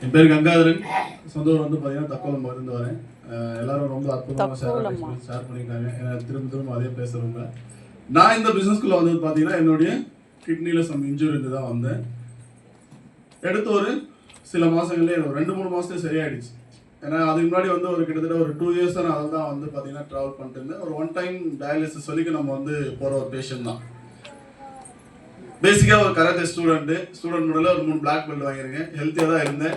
என் பேர் கங்காதரன். சொந்த ஊர் வந்து பார்த்தீங்கன்னா தக்கோலம் இருந்து வரேன். எல்லாரும் ரொம்ப அற்புதமாக ஷேர் பண்ணியிருக்காங்க. திரும்ப திரும்ப அதே பேசுகிறவங்க. நான் இந்த பிஸ்னஸ்குள்ளே வந்து பார்த்தீங்கன்னா என்னுடைய கிட்னியில் சம் இன்ஜுரி இருந்து தான் வந்தேன். எடுத்து ஒரு சில மாதங்களே ஒரு 2-3 மாதத்துலேயே சரியாயிடுச்சு. ஏன்னா அதுக்கு முன்னாடி வந்து ஒரு கிட்டத்தட்ட ஒரு 2 இயர்ஸ் நான் அதில் தான் வந்து பார்த்தீங்கன்னா ட்ராவல் பண்ணிட்டு இருந்தேன். ஒரு 1 டைம் டயாலிசிஸ் வரைக்கும் நம்ம வந்து போகிற ஒரு பேஷண்ட் தான். பேசிக்காக ஒரு கராத்தே ஸ்டூடெண்ட் முறையில் ஒரு 3 பிளாக் பெல்ட் வாங்கியிருக்கேன். ஹெல்த்தியாக தான் இருந்தேன்.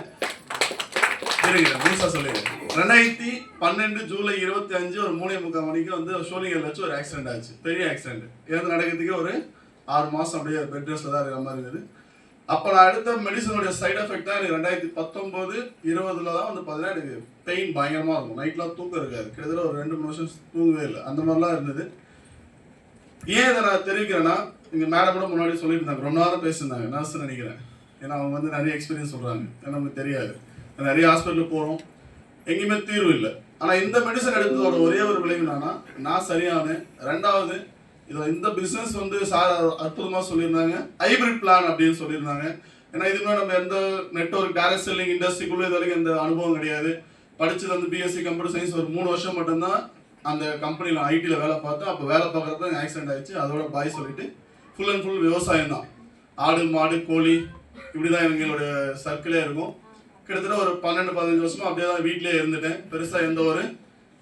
சரிங்க, முழுசாக சொல்லிடுறேன். 2012 ஜூலை 25 ஒரு 3:45 மணிக்கு வந்து ஷோலிங்கர் வச்சு ஒரு ஆக்சிடென்ட் ஆச்சு. பெரிய ஆக்சிடென்ட். இருந்து நடக்கிறதுக்கே ஒரு 6 மாதம் அப்படியே பெட் ரெஸ்ட்டில் தான் இருக்கிற மாதிரி இருந்தது. அப்போ நான் எடுத்த மெடிசனுடைய சைட் எஃபெக்ட் தான் எனக்கு 2019-20 தான் வந்து பார்த்தீங்கன்னா எனக்கு பெயின் பயங்கரமாக இருக்கும். நைட்லாம் தூக்கம் இருக்காது. கிட்டத்தட்ட ஒரு 2-3 வருஷம் தூங்கவே இல்லை. அந்த மாதிரிலாம் இருந்தது. ஏன் இதை நான் தெரிவிக்கிறேன்னா, இங்கே மேடம் கூட முன்னாடி சொல்லியிருந்தாங்க, ரொம்ப நேரம் பேசியிருந்தாங்க, நர்ஸ் நினைக்கிறேன். ஏன்னா அவங்க வந்து நிறைய எக்ஸ்பீரியன்ஸ் சொல்கிறாங்க. ஏன்னா நமக்கு தெரியாது. நிறைய ஹாஸ்பிட்டலுக்கு போகிறோம், எங்கேயுமே தீர்வு இல்லை. ஆனால் இந்த மெடிசன் எடுத்ததோட ஒரே ஒரு விளைவு என்னன்னா, நான் சரியானேன். 2வது இந்த பிஸ்னஸ் வந்து சார் அற்புதமாக சொல்லியிருந்தாங்க, ஹைபிரிட் பிளான் அப்படின்னு சொல்லியிருந்தாங்க. ஏன்னா இதுமே நம்ம எந்த நெட்வொர்க் டைரக்ட் செல்லிங் இண்டஸ்ட்ரிக்குள்ளே இது வரைக்கும் எந்த அனுபவம் கிடையாது. படித்தது வந்து பிஎஸ்சி கம்ப்யூட்டர் சயின்ஸ் ஒரு 3 வருஷம் மட்டும்தான் அந்த கம்பெனியில் ஐடியில் வேலை பார்த்தேன். அப்போ வேலை பார்க்குறப்ப ஆக்சிடென்ட் ஆயிடுச்சு. அதோட பாய் சொல்லிட்டு ஃபுல் அண்ட் ஃபுல் விவசாயம் தான். ஆடு மாடு கோழி இப்படி தான் எங்களோட சர்க்கிளே இருக்கும். கிட்டத்தட்ட ஒரு 12-15 வருஷமா அப்படியே தான் வீட்டிலே இருந்துட்டேன். பெருசாக எந்த ஒரு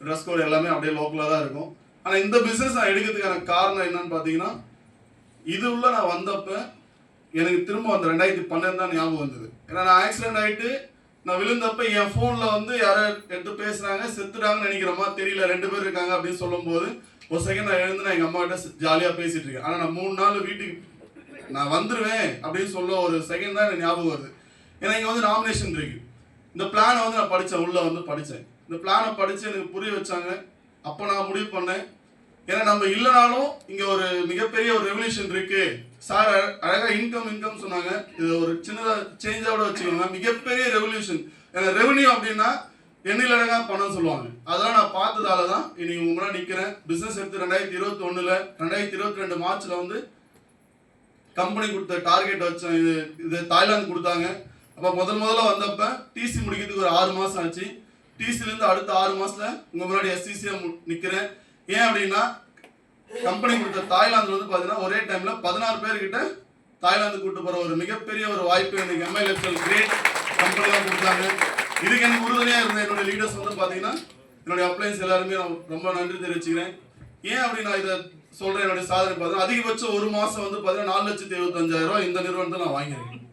ட்ரெஸ் கோட் எல்லாமே அப்படியே லோக்கலாக தான் இருக்கும். ஆனால் இந்த பிஸ்னஸ் நான் எடுக்கிறதுக்கான காரணம் என்னன்னு பார்த்தீங்கன்னா, இது உள்ள நான் வந்தப்போ எனக்கு திரும்ப அந்த 2012 தான் ஞாபகம் வந்தது. ஏன்னா நான் ஆக்சிடென்ட் ஆகிட்டு நான் விழுந்தப்ப என் ஃபோனில் வந்து யாரோ எடுத்து பேசுகிறாங்க, செத்துட்டாங்கன்னு நினைக்கிறோமா தெரியல, 2 பேர் இருக்காங்க அப்படின்னு சொல்லும்போது ஒரு செகண்ட் நான் எழுந்து நான் எங்கள் அம்மா கிட்ட ஜாலியாக பேசிட்டு இருக்கேன். ஆனால் நான் 3 நாள் வீட்டுக்கு நான் வந்துடுவேன் அப்படின்னு சொல்ல ஒரு செகண்ட் தான் எனக்கு ஞாபகம் வருது. ஏன்னா இங்கே வந்து நாமினேஷன் இருக்கு. இந்த பிளானை வந்து நான் படித்தேன், உள்ளே வந்து படித்தேன். இந்த பிளானை படித்து எனக்கு புரிய வச்சாங்க. அப்போ நான் முடிவு பண்ணேன், ஏன்னா நம்ம இல்லைனாலும் இங்கே ஒரு மிகப்பெரிய ஒரு ரெவல்யூஷன் இருக்கு. சார் அழகாக இன்கம் சொன்னாங்க. இது ஒரு சின்னதாக சேஞ்சாவோட வச்சுக்கோங்க, மிகப்பெரிய ரெவல்யூஷன். ஏன்னா ரெவன்யூ அப்படின்னா எண்ணிலடங்கா பணம் சொல்லுவாங்க. அதெல்லாம் நான் பார்த்ததால தான் இன்னைக்கு உங்க முன்னாடி நிற்கிறேன். பிஸ்னஸ் எடுத்து 2021 2022 மார்ச்ல வந்து கம்பெனி கொடுத்த டார்கெட் வச்சேன். இது தாய்லாந்து கொடுத்தாங்க. அப்போ முதல்ல வந்தப்ப டிசி முடிக்கிறதுக்கு ஒரு 6 மாதம் ஆச்சு. டிசிலேருந்து அடுத்த 6 மாதத்தில் உங்கள் முன்னாடி எஸ்சிசியாக நிற்கிறேன். ஏன் அப்படின்னா, கம்பெனி கொடுத்த தாய்லாந்து வந்து பார்த்தீங்கன்னா ஒரே டைமில் 16 பேர்கிட்ட தாய்லாந்து கூட்டு போகிற ஒரு மிகப்பெரிய ஒரு வாய்ப்பு எனக்கு எம்ஐஎல்எஃப்எல் கிரேட் கம்பெனி தான் கொடுத்தாங்க. இதுக்கு எனக்கு உறுதுணையாக இருந்த என்னுடைய லீடர்ஸ் வந்து பார்த்தீங்கன்னா என்னுடைய அப்ளைன்ஸ் எல்லாருமே நான் ரொம்ப நன்றி தெரிவிச்சுக்கிறேன். ஏன் அப்படி நான் இதை சொல்கிறேன், என்னுடைய சாதனை பார்த்தீங்கன்னா அதிகபட்சம் ஒரு மாதம் வந்து பார்த்தீங்கன்னா 4,75,000 இந்த நிறுவனத்தை நான் வாங்கியிருக்கேன்.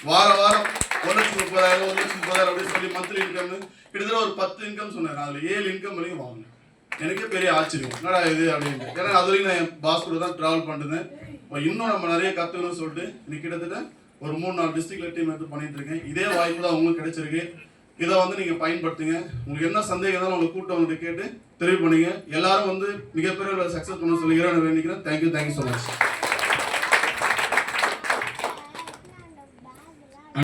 வாரம் 1,30,000 1,30,000 அப்படின்னு சொல்லி மந்த்லி இன்கம் கிட்டத்தட்ட ஒரு 10 இன்கம் சொன்னேன். நான் அதில் 7 இன்கம் வரைக்கும் வாங்கினேன். எனக்கே பெரிய ஆச்சரியம், என்னடா இது அப்படின்ட்டு. ஏன்னா அது வரைக்கும் நான் என் பாஸ் கூட தான் ட்ராவல் பண்ணிருந்தேன். இன்னும் நம்ம நிறைய கற்றுக்கணும்னு சொல்லிட்டு இன்னைக்கு கிட்டத்தட்ட ஒரு 3-4 டிஸ்ட்ரிக்ட்ல டீம் எடுத்து பண்ணிட்டு இருக்கேன். இதே வாய்ப்பு தான் உங்களுக்கு கிடைச்சிருக்கு. இதை வந்து நீங்கள் பயன்படுத்துங்க. உங்களுக்கு என்ன சந்தேகம் இருந்தாலும் உங்களை கூட்டவங்கள்ட்ட கேட்டு தெரிவு பண்ணுங்க. எல்லாரும் வந்து மிகப்பெரிய சக்ஸஸ் பண்ண சொல்லி வேண்டிக்கிறேன். Thank you so much.